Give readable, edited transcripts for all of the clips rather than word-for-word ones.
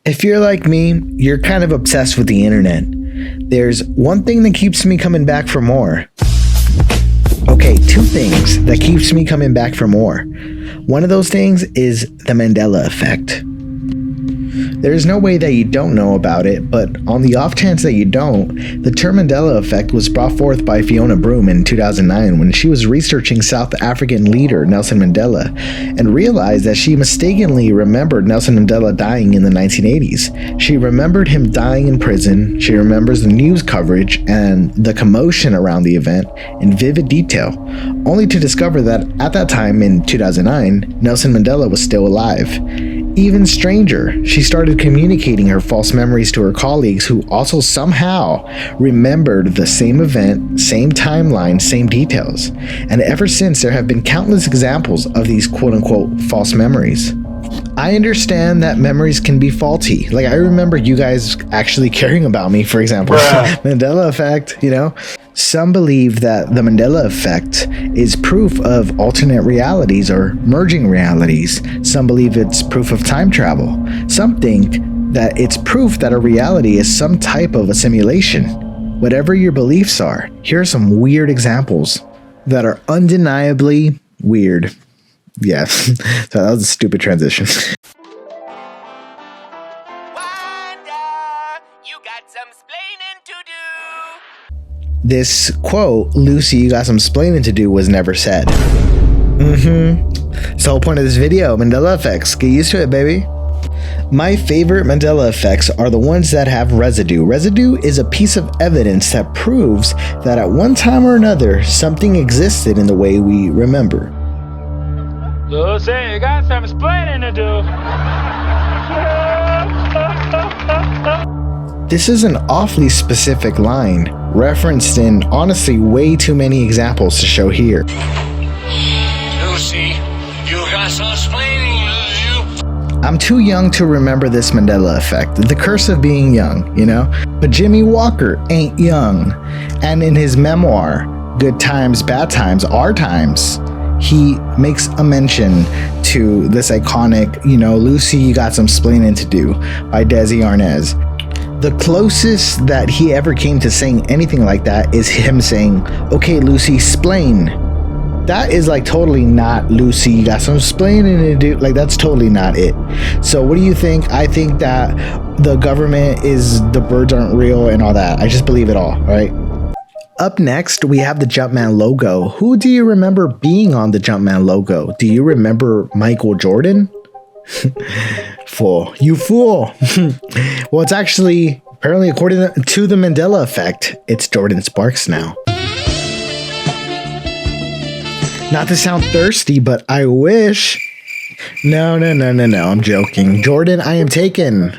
If you're like me, you're kind of obsessed with the internet. There's one thing that keeps me coming back for more. Okay, two things that keeps me coming back for more. One of those things is the Mandela Effect. There's no way that you don't know about it, but on the off chance that you don't, the term Mandela Effect was brought forth by Fiona Broome in 2009 when she was researching South African leader Nelson Mandela and realized that she mistakenly remembered Nelson Mandela dying in the 1980s. She remembered him dying in prison, she remembers the news coverage and the commotion around the event in vivid detail, only to discover that at that time in 2009, Nelson Mandela was still alive. Even stranger, she started communicating her false memories to her colleagues who also somehow remembered the same event, same timeline, same details. And ever since, there have been countless examples of these quote-unquote false memories. I understand that memories can be faulty. Like, I remember you guys actually caring about me, for example. Mandela Effect, you know? Some believe that the Mandela Effect is proof of alternate realities or merging realities. Some believe it's proof of time travel. Some think that it's proof that a reality is some type of a simulation. Whatever your beliefs are, here are some weird examples that are undeniably weird. Yeah, so that was a stupid transition. This quote, "Lucy, you got some splaining to do," was never said. It's the whole point of this video. Mandela effects. Get used to it, baby. My favorite Mandela effects are the ones that have residue. Residue is a piece of evidence that proves that at one time or another, something existed in the way we remember. Lucy, you got some splaining to do. This is an awfully specific line, referenced in honestly way too many examples to show here. Lucy, you got some splaining to do. I'm too young to remember this Mandela effect, the curse of being young, you know? But Jimmy Walker ain't young. And in his memoir, Good Times, Bad Times, Our Times, he makes a mention to this iconic, Lucy, you got some splaining to do by Desi Arnaz. The closest that he ever came to saying anything like that is him saying, "Okay, Lucy, splain." That is like totally not Lucy, you got some splaining to do. Like, that's totally not it. So what do you think? I think that the government is, the birds aren't real and all that. I just believe it all, right? Up next, we have the Jumpman logo. Who do you remember being on the Jumpman logo? Do you remember Michael Jordan? Fool. You fool. Well, it's actually, apparently according to the Mandela Effect, it's Jordan Sparks now. Not to sound thirsty, but I wish. No, I'm joking. Jordan, I am taken.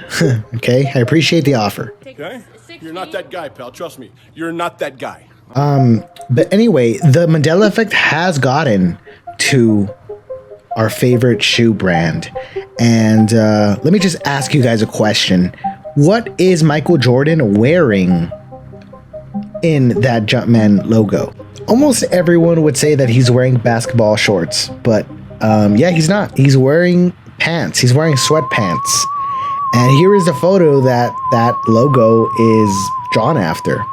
Okay, I appreciate the offer. Okay? You're not that guy, pal. Trust me. You're not that guy. But anyway, the Mandela Effect has gotten to our favorite shoe brand. And let me just ask you guys a question. What is Michael Jordan wearing in that Jumpman logo? Almost everyone would say that he's wearing basketball shorts, but yeah, he's not. He's wearing pants. He's wearing sweatpants. And here is the photo that logo is drawn after.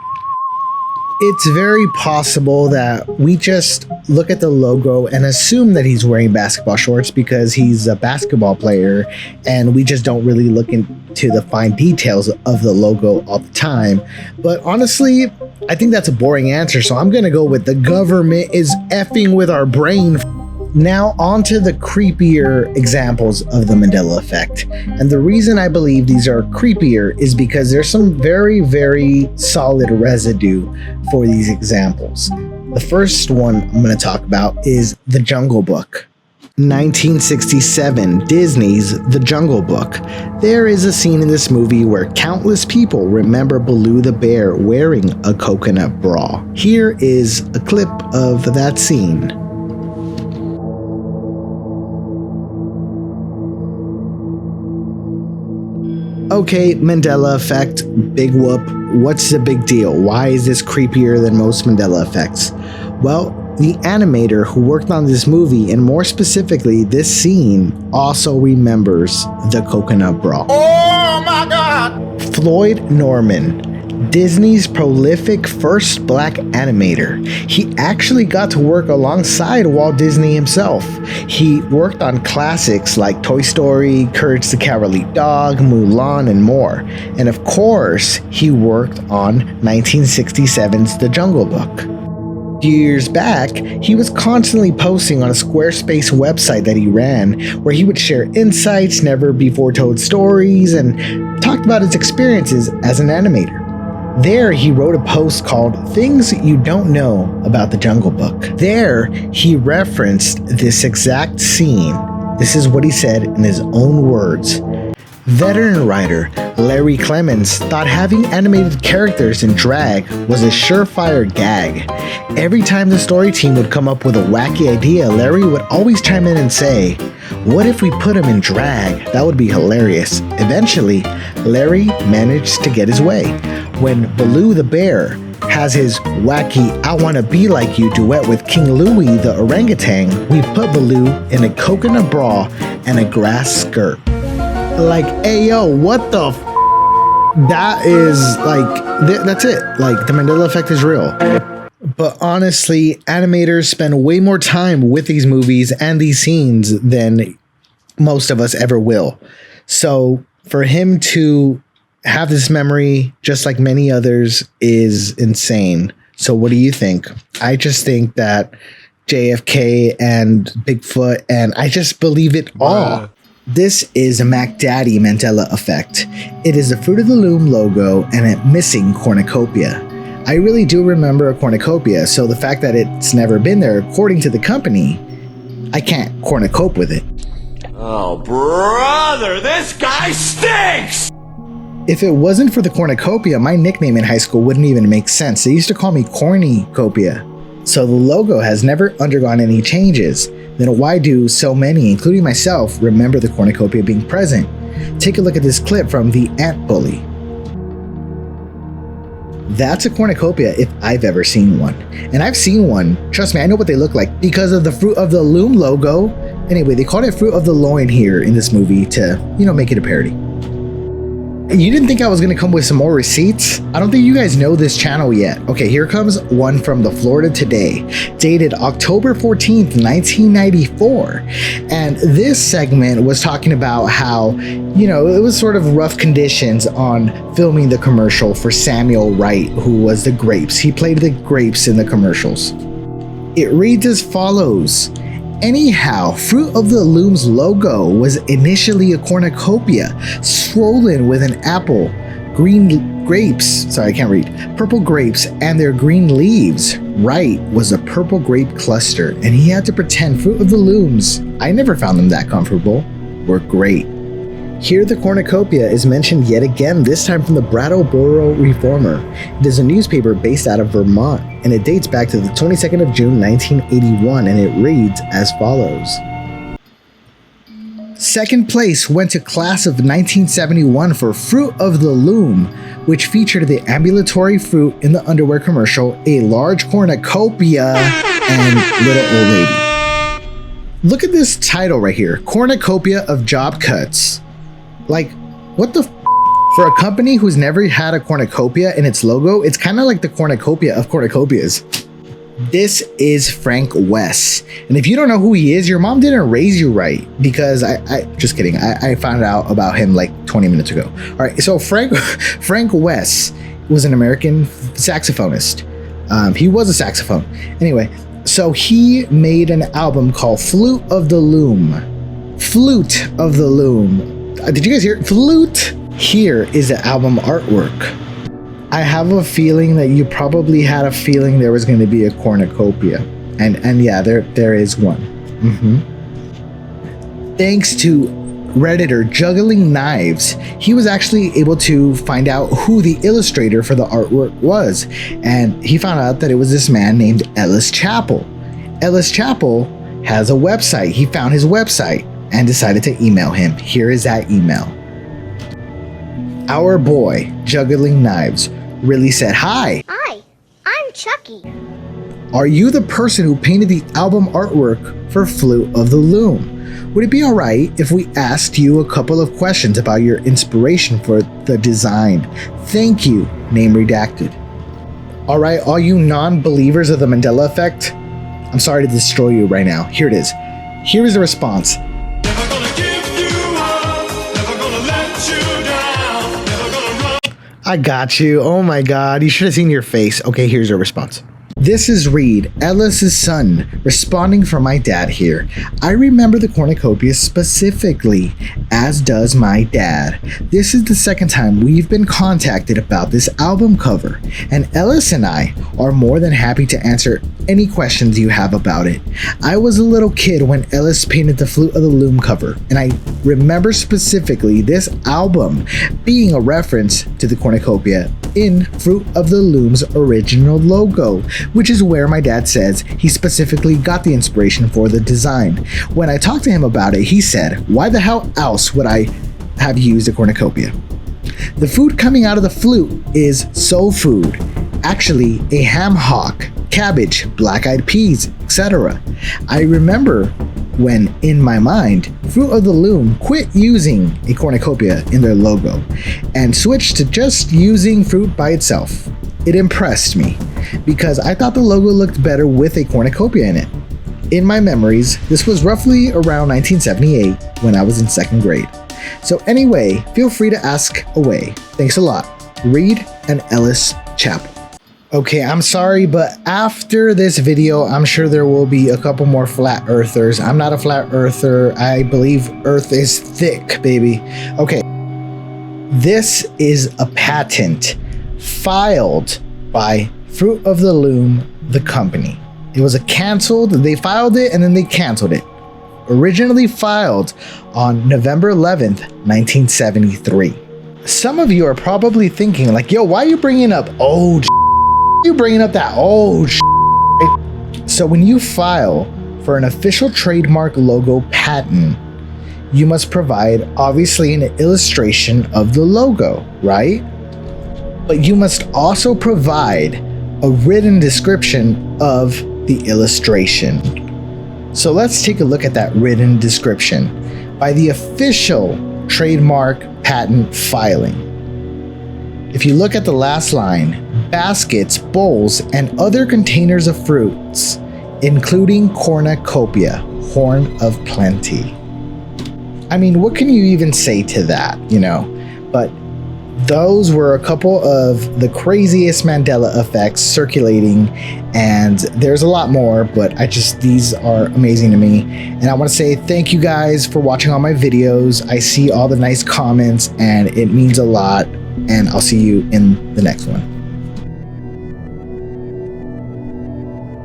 It's very possible that we just look at the logo and assume that he's wearing basketball shorts because he's a basketball player, and we just don't really look into the fine details of the logo all the time. But honestly, I think that's a boring answer, so I'm gonna go with the government is effing with our brain. Now on to the creepier examples of the Mandela Effect. And the reason I believe these are creepier is because there's some very, very solid residue for these examples. The first one I'm going to talk about is The Jungle Book. 1967, Disney's The Jungle Book. There is a scene in this movie where countless people remember Baloo the bear wearing a coconut bra. Here is a clip of that scene. Okay, Mandela Effect, big whoop. What's the big deal? Why is this creepier than most Mandela Effects? Well, the animator who worked on this movie, and more specifically this scene, also remembers the coconut bra. Oh my Floyd Norman, Disney's prolific first black animator. He actually got to work alongside Walt Disney himself. He worked on classics like Toy Story, Courage the Cowardly Dog, Mulan, and more. And of course, he worked on 1967's The Jungle Book. Years back, he was constantly posting on a Squarespace website that he ran, where he would share insights, never before told stories, and talked about his experiences as an animator. There, he wrote a post called Things You Don't Know About the Jungle Book. There, he referenced this exact scene. This is what he said in his own words. Veteran writer Larry Clemens thought having animated characters in drag was a surefire gag. Every time the story team would come up with a wacky idea, Larry would always chime in and say, "What if we put him in drag? That would be hilarious." Eventually, Larry managed to get his way. When Baloo the bear has his wacky "I Wanna Be Like You" duet with King Louie the orangutan, we put Baloo in a coconut bra and a grass skirt. Like, hey yo, what the f? That is like, that's it. Like, the Mandela Effect is real. But honestly, animators spend way more time with these movies and these scenes than most of us ever will. So for him to have this memory, just like many others, is insane. So what do you think? I just think that JFK and Bigfoot, and I just believe it all. This is a Mac Daddy Mandela Effect. It is the Fruit of the Loom logo and a missing cornucopia. I really do remember a cornucopia, so the fact that it's never been there, according to the company, I can't cornucope with it. Oh, brother, this guy stinks! If it wasn't for the cornucopia, my nickname in high school wouldn't even make sense. They used to call me Cornucopia. So the logo has never undergone any changes. Then why do so many, including myself, remember the cornucopia being present? Take a look at this clip from The Ant Bully. That's a cornucopia if I've ever seen one. And I've seen one, trust me, I know what they look like because of the Fruit of the Loom logo. Anyway, they called it Fruit of the Loin here in this movie to, make it a parody. You didn't think I was gonna come with some more receipts? I don't think you guys know this channel yet. Okay, here comes one from the Florida Today, dated October 14th, 1994. And this segment was talking about how, it was sort of rough conditions on filming the commercial for Samuel Wright, who was the grapes. He played the grapes in the commercials. It reads as follows. Anyhow, Fruit of the Loom's logo was initially a cornucopia, swollen with an apple, green grapes, purple grapes, and their green leaves. Wright was a purple grape cluster, and he had to pretend Fruit of the Looms, I never found them that comfortable, were great. Here the cornucopia is mentioned yet again, this time from the Brattleboro Reformer. It is a newspaper based out of Vermont, and it dates back to the 22nd of June, 1981, and it reads as follows. Second place went to class of 1971 for Fruit of the Loom, which featured the ambulatory fruit in the underwear commercial, a large cornucopia, and little old lady. Look at this title right here, Cornucopia of Job Cuts. Like, what the f? For a company who's never had a cornucopia in its logo, it's kind of like the cornucopia of cornucopias. This is Frank West. And if you don't know who he is, your mom didn't raise you right, because I just kidding. I found out about him like 20 minutes ago. All right, so Frank West was an American saxophonist. He was a saxophone. Anyway, so he made an album called Flute of the Loom. Flute of the Loom. Did you guys hear it? Flute? Here is the album artwork. I have a feeling that you probably had a feeling there was going to be a cornucopia. And yeah, there is one. Thanks to Redditor Juggling Knives, he was actually able to find out who the illustrator for the artwork was. And he found out that it was this man named Ellis Chappell. Ellis Chappell has a website. He found his website and decided to email him. Here is that email. Our boy, Juggling Knives, really said, "Hi. Hi, I'm Chucky. Are you the person who painted the album artwork for Flute of the Loom? Would it be alright if we asked you a couple of questions about your inspiration for the design? Thank you, name redacted. Alright, all you non-believers of the Mandela Effect, I'm sorry to destroy you right now. Here it is. Here is the response. Never gonna give you up, never gonna let you down, never gonna run. I got you. Oh my god, you should have seen your face. Okay, here's your response. This is Reed, Ellis's son, responding for my dad here. I remember the cornucopia specifically, as does my dad. This is the second time we've been contacted about this album cover, and Ellis and I are more than happy to answer any questions you have about it. I was a little kid when Ellis painted the Flute of the Loom cover, and I remember specifically this album being a reference to the cornucopia in Fruit of the Loom's original logo, which is where my dad says he specifically got the inspiration for the design. When I talked to him about it, he said, why the hell else would I have used a cornucopia? The food coming out of the flute is soul food, actually a ham hock, cabbage, black-eyed peas, etc. I remember when, in my mind, Fruit of the Loom quit using a cornucopia in their logo and switched to just using fruit by itself. It impressed me because I thought the logo looked better with a cornucopia in it. In my memories, this was roughly around 1978 when I was in second grade. So anyway, feel free to ask away. Thanks a lot. Reed and Ellis Chapel. Okay, I'm sorry, but after this video, I'm sure there will be a couple more flat earthers. I'm not a flat earther. I believe Earth is thick, baby. Okay, this is a patent filed by Fruit of the Loom, the company. It was they filed it and then they canceled it. Originally filed on November 11th, 1973. Some of you are probably thinking like, yo, why are you bringing up old shit? You bringing up that old shit? So when you file for an official trademark logo patent, you must provide obviously an illustration of the logo, right? But you must also provide a written description of the illustration. So let's take a look at that written description by the official trademark patent filing. If you look at the last line, baskets, bowls, and other containers of fruits, including cornucopia, horn of plenty. I mean, what can you even say to that, you know? But those were a couple of the craziest Mandela effects circulating, and there's a lot more, but these are amazing to me. And I want to say thank you guys for watching all my videos. I see all the nice comments and it means a lot, and I'll see you in the next one.